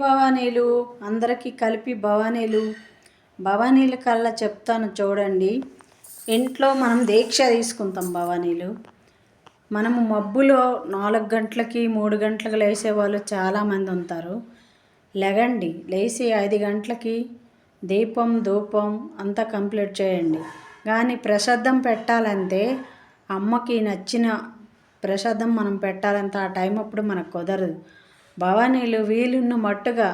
భవానీలు అందరికీ కలిపి భవానీల కల్లా చెప్తాను చూడండి. ఇంట్లో మనం దీక్ష తీసుకుంటాం. భవానీలు మనము మబ్బులో 4 గంటలకి 3 గంటలకు లేసేవాళ్ళు చాలామంది ఉంటారు. లెగండి, లేచి 5 గంటలకి దీపం ధూపం అంతా కంప్లీట్ చేయండి. కానీ ప్రసాదం పెట్టాలంటే అమ్మకి నచ్చిన ప్రసాదం మనం పెట్టాలంటే ఆ టైం అప్పుడు మనకు కుదరదు. భవానీలు వీలున్న మట్టుగా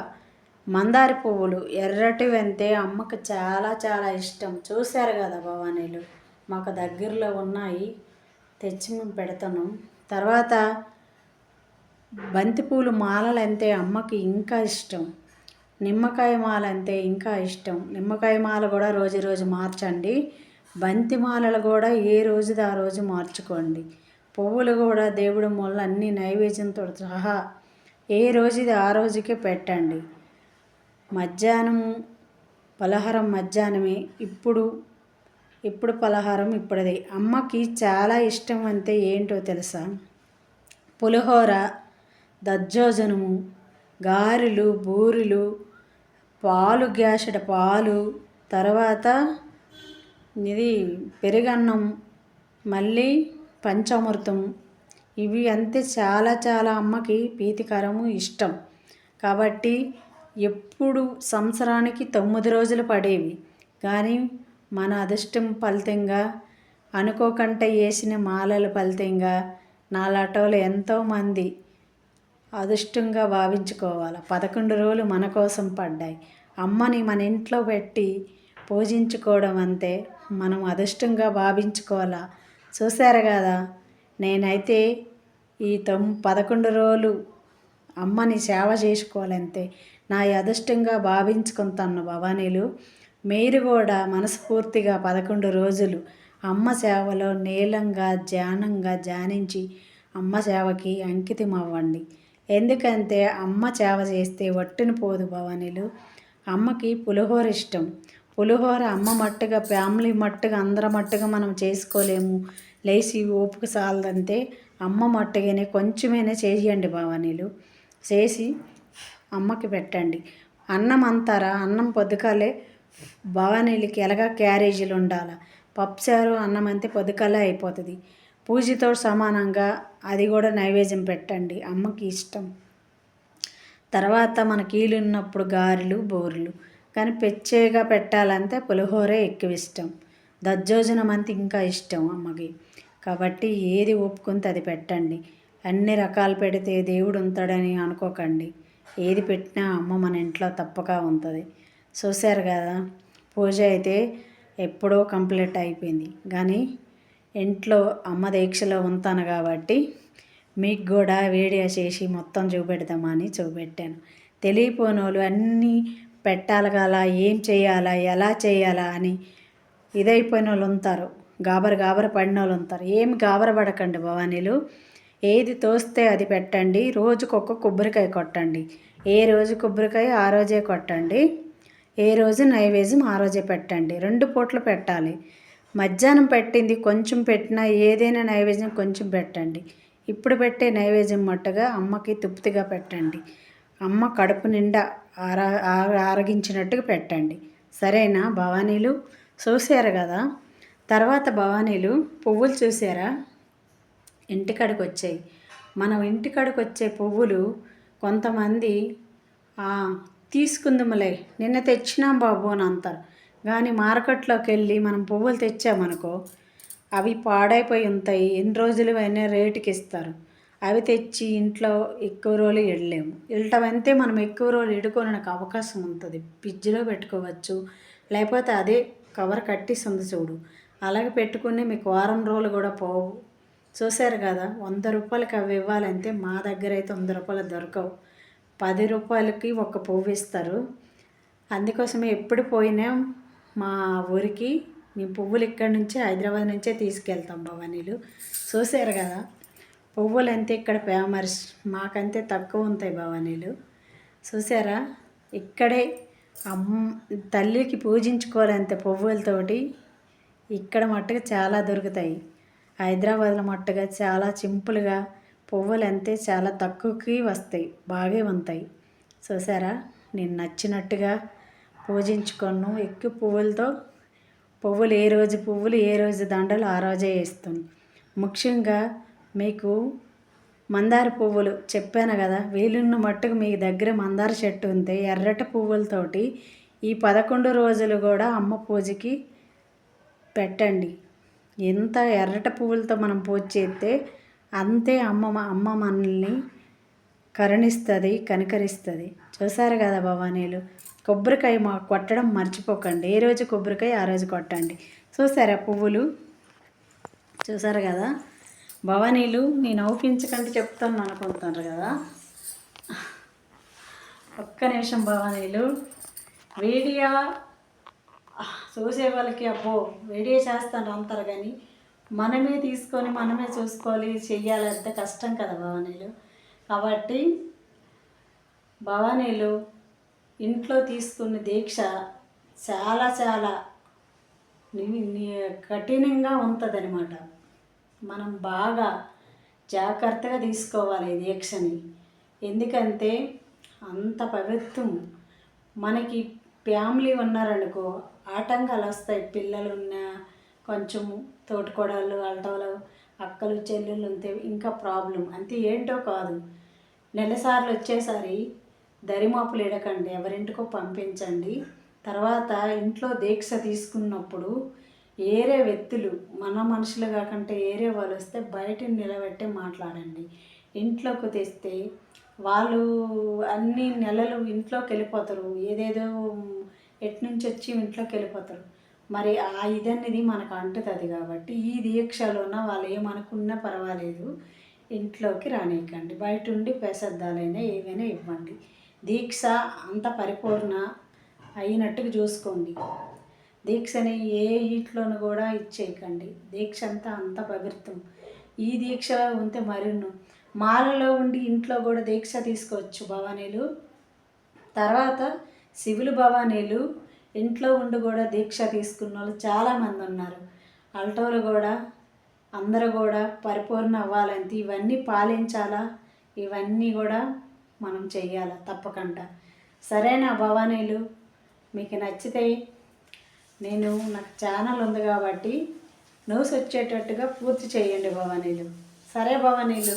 మందార పువ్వులు ఎర్రటివంతే అమ్మకు చాలా చాలా ఇష్టం. చూశారు కదా భవానీలు, మాకు దగ్గరలో ఉన్నాయి, తెచ్చి మేము పెడతాను. తర్వాత బంతిపూలు మాలలు అంతే అమ్మకి ఇంకా ఇష్టం. నిమ్మకాయ మాల అంతే ఇంకా ఇష్టం. నిమ్మకాయ మాల కూడా రోజు రోజు మార్చండి. బంతి మాలలు కూడా ఏ రోజుది ఆ రోజు మార్చుకోండి. పువ్వులు కూడా దేవుడి మూల అన్ని నైవేద్యంతో సహా ఏ రోజుది ఆ రోజుకే పెట్టండి. మధ్యాహ్నం పలహారం మధ్యాహ్నమే, ఇప్పుడు పలహారం ఇప్పుడది. అమ్మకి చాలా ఇష్టం అంతే ఏంటో తెలుసా? పులిహోర, దద్దోజనము, గారెలు, బూరెలు, పాలు, గ్యాసెడ పాలు, తర్వాత ఇది పెరుగన్నం, మళ్ళీ పంచామృతం. ఇవి అంతే చాలా చాలా అమ్మకి ప్రీతికరము, ఇష్టం. కాబట్టి ఎప్పుడు సంవత్సరానికి 9 రోజులు పడేవి, కానీ మన అదృష్టం ఫలితంగా అనుకోకుండా వేసిన మాలల ఫలితంగా నాలాటోలు ఎంతోమంది అదృష్టంగా భావించుకోవాలి. 11 రోజులు మన కోసం పడ్డాయి. అమ్మని మన ఇంట్లో పెట్టి పూజించుకోవడం అంతే మనం అదృష్టంగా భావించుకోవాలా. చూశారు కదా, నేనైతే ఈ 11 రోజులు అమ్మని సేవ చేసుకోవాలంతే నా అదృష్టంగా భావించుకుంటాను. భవానీలు మీరు కూడా మనస్ఫూర్తిగా 11 రోజులు అమ్మ సేవలో నీలంగా ధ్యానించి అమ్మ సేవకి అంకితం అవ్వండి. ఎందుకంటే అమ్మ సేవ చేస్తే వట్టుని పోదు. భవానీలు అమ్మకి పులిహోర ఇష్టం. పులిహోర అమ్మ మట్టుగా ఫ్యామిలీ మట్టుగా అందరి మట్టుగా మనం చేసుకోలేము, లేచి ఓపిక సాలదంతే. అమ్మ మట్టుగానే కొంచెమైనా చేయండి భవానీలు, చేసి అమ్మకి పెట్టండి. అన్నం అంటారా, అన్నం పొద్దుకాలే భవానీలకి ఎలాగా క్యారేజీలు ఉండాలి. పప్పుచారు అన్నం అంతే పొద్దుకాలే అయిపోతుంది. పూజతో సమానంగా అది కూడా నైవేద్యం పెట్టండి, అమ్మకి ఇష్టం. తర్వాత మనకి వీలున్నప్పుడు గారెలు బూరెలు, కానీ పెచ్చేగా పెట్టాలంటే పులిహోరే ఎక్కువ ఇష్టం. దద్దోజనం అంతే ఇంకా ఇష్టం అమ్మకి. కాబట్టి ఏది ఒప్పుకుంటే అది పెట్టండి. అన్ని రకాలు పెడితే దేవుడు ఉంటాడని అనుకోకండి. ఏది పెట్టినా అమ్మ మన ఇంట్లో తప్పక ఉంటుంది. చూశారు కదా, పూజ అయితే ఎప్పుడో కంప్లీట్ అయిపోయింది. కానీ ఇంట్లో అమ్మ దీక్షలో ఉంటాను కాబట్టి మీకు కూడా వీడియో చేసి మొత్తం చూపెడదామని చూపెట్టాను. తెలియపోని వాళ్ళు అన్నీ పెట్టాలి కదా, ఏం చేయాలా ఎలా చేయాలా అని ఇదైపోయిన వాళ్ళు ఉంటారు, గాబర పడిన వాళ్ళు ఉంటారు. ఏమి గాబర పడకండి భవానీలు, ఏది తోస్తే అది పెట్టండి. రోజుకొక కొబ్బరికాయ కొట్టండి. ఏ రోజు కొబ్బరికాయ ఆ రోజే కొట్టండి. ఏ రోజు నైవేద్యం ఆ రోజే పెట్టండి. 2 పూటలు పెట్టాలి. మధ్యాహ్నం పెట్టింది కొంచెం పెట్టినా ఏదైనా నైవేద్యం కొంచెం పెట్టండి. ఇప్పుడు పెట్టే నైవేద్యం మట్టుగా అమ్మకి తృప్తిగా పెట్టండి. అమ్మ కడుపు నిండా ఆరగించినట్టుగా పెట్టండి. సరేనా భవానీలు? చూశారు కదా. తర్వాత భవానీలు పువ్వులు చూసారా, ఇంటికాడికి వచ్చాయి. మనం ఇంటికాడికి వచ్చే పువ్వులు కొంతమంది తీసుకుందాములే నిన్న తెచ్చినాం బాబు అని అంటారు. కానీ మార్కెట్లోకి వెళ్ళి మనం పువ్వులు తెచ్చామనుకో అవి పాడైపోయి ఉంటాయి. ఎన్ని రోజులు అయినా రేటుకి ఇస్తారు. అవి తెచ్చి ఇంట్లో ఎక్కువ రోజులు ఇడలేము. ఇడటమంటే మనం ఎక్కువ రోజులు ఇడుకోవడానికి అవకాశం ఉంటుంది. ఫ్రిడ్జ్లో పెట్టుకోవచ్చు, లేకపోతే అదే కవర్ కట్టిస్తుంది చూడు, అలాగే పెట్టుకుని మీకు వారం రోజులు కూడా పోవు. చూశారు కదా, 100 రూపాయలకి అవి ఇవ్వాలంటే మా దగ్గర అయితే 100 రూపాయలు దొరకవు. 10 రూపాయలకి ఒక పువ్వు ఇస్తారు. అందుకోసమే ఎప్పుడు పోయినా మా ఊరికి మేము పువ్వులు ఇక్కడి నుంచి హైదరాబాద్ నుంచే తీసుకెళ్తాం భవానీలు. చూశారు కదా, పువ్వులు అంతే ఇక్కడ ఫేమస్, మాకంతే తక్కువ ఉంటాయి భవానీలు. చూసారా, ఇక్కడే తల్లికి పూజించుకోవాలంతే పువ్వులతోటి ఇక్కడ మట్టుగా చాలా దొరుకుతాయి. హైదరాబాద్లో మట్టుగా చాలా సింపుల్గా పువ్వులు అంతే చాలా తక్కువకి వస్తాయి, బాగా ఉంటాయి. చూసారా, నేను నచ్చినట్టుగా పూజించుకొను. ఎక్కువ పువ్వులతో పువ్వులు ఏ రోజు దండలు ఆ రోజే వేస్తాను. ముఖ్యంగా మీకు మందార పువ్వులు చెప్పాను కదా, వీలున్న మట్టుకు మీ దగ్గర మందార చెట్టు ఉంటే ఎర్రటి పువ్వులతోటి ఈ 11 రోజులు కూడా అమ్మ పూజకి పెట్టండి. ఎంత ఎర్రటి పువ్వులతో మనం పూజ చేస్తే అంతే అమ్మ మనల్ని కరుణిస్తుంది, కనికరిస్తుంది. చూసారు కదా భవానీలు, కొబ్బరికాయ కొట్టడం మర్చిపోకండి. ఏ రోజు కొబ్బరికాయ ఆ రోజు కొట్టండి. చూసారా పువ్వులు, చూసారు కదా భవానీలు. నేను అవుపించకంటే చెప్తాను అనుకుంటున్నారు కదా, ఒక్క నిమిషం భవానీలు. వీడియో చూసే వాళ్ళకి అబ్బో వీడియో చేస్తాను అంటారు, కానీ మనమే తీసుకొని మనమే చూసుకోవాలి, చెయ్యాలంటే కష్టం కదా భవానీలు. కాబట్టి భవానీలు ఇంట్లో తీసుకున్న దీక్ష చాలా చాలా కఠినంగా ఉంటుందన్నమాట. మనం బాగా జాగ్రత్తగా తీసుకోవాలి ఈ దీక్షని. ఎందుకంటే అంత పవిత్రం. మనకి ఫ్యామిలీ ఉన్నారనుకో ఆటంకాలు వస్తాయి. పిల్లలు ఉన్నా, కొంచెం తోటికోడళ్ళు, అల్టోలు, అక్కలు, చెల్లెళ్ళు ఉంటే ఇంకా ప్రాబ్లం. అంతే ఏంటో కాదు, నెలసార్లు వచ్చేసరి దరిమాపులు ఎడకండి, ఎవరింటికో పంపించండి. తర్వాత ఇంట్లో దీక్ష తీసుకున్నప్పుడు ఏరే వ్యక్తులు, మన మనుషులు కాకుండా ఏరే వాళ్ళు వస్తే బయట నిలబెట్టి మాట్లాడండి. ఇంట్లోకి తెస్తే వాళ్ళు అన్ని నెలలు ఇంట్లోకి వెళ్ళిపోతారు, ఏదేదో ఎట్నుంచి వచ్చి ఇంట్లోకి వెళ్ళిపోతారు. మరి ఆ ఇదనేది మనకు అంటుతుంది. కాబట్టి ఈ దీక్షలోన వాళ్ళు ఏమనుకున్నా పర్వాలేదు, ఇంట్లోకి రానియకండి. బయట ఉండి ప్రసాదాలైనా ఏవైనా ఇవ్వండి. దీక్ష అంత పరిపూర్ణ అయినట్టుగా చూసుకోండి. దీక్షని ఏ ఇంట్లోనూ కూడా ఇచ్చేయకండి. దీక్ష అంత పవిత్రం. ఈ దీక్ష ఉంటే మరిన్ను మాలలో ఉండి ఇంట్లో కూడా దీక్ష తీసుకోవచ్చు భవానీలు. తర్వాత శివులు భవానీలు ఇంట్లో ఉండి కూడా దీక్ష తీసుకున్న వాళ్ళు చాలామంది ఉన్నారు. అల్టోలు కూడా అందరూ కూడా పరిపూర్ణ అవ్వాలంటే ఇవన్నీ పాలించాలా, ఇవన్నీ కూడా మనం చెయ్యాలి తప్పకుండా. సరేనా భవానీలు, మీకు నచ్చితే నాకు ఛానల్ ఉంది కాబట్టి న్యూస్ వచ్చేటట్టుగా పూర్తి చేయండి భవానీలు. సరే భవానీలు.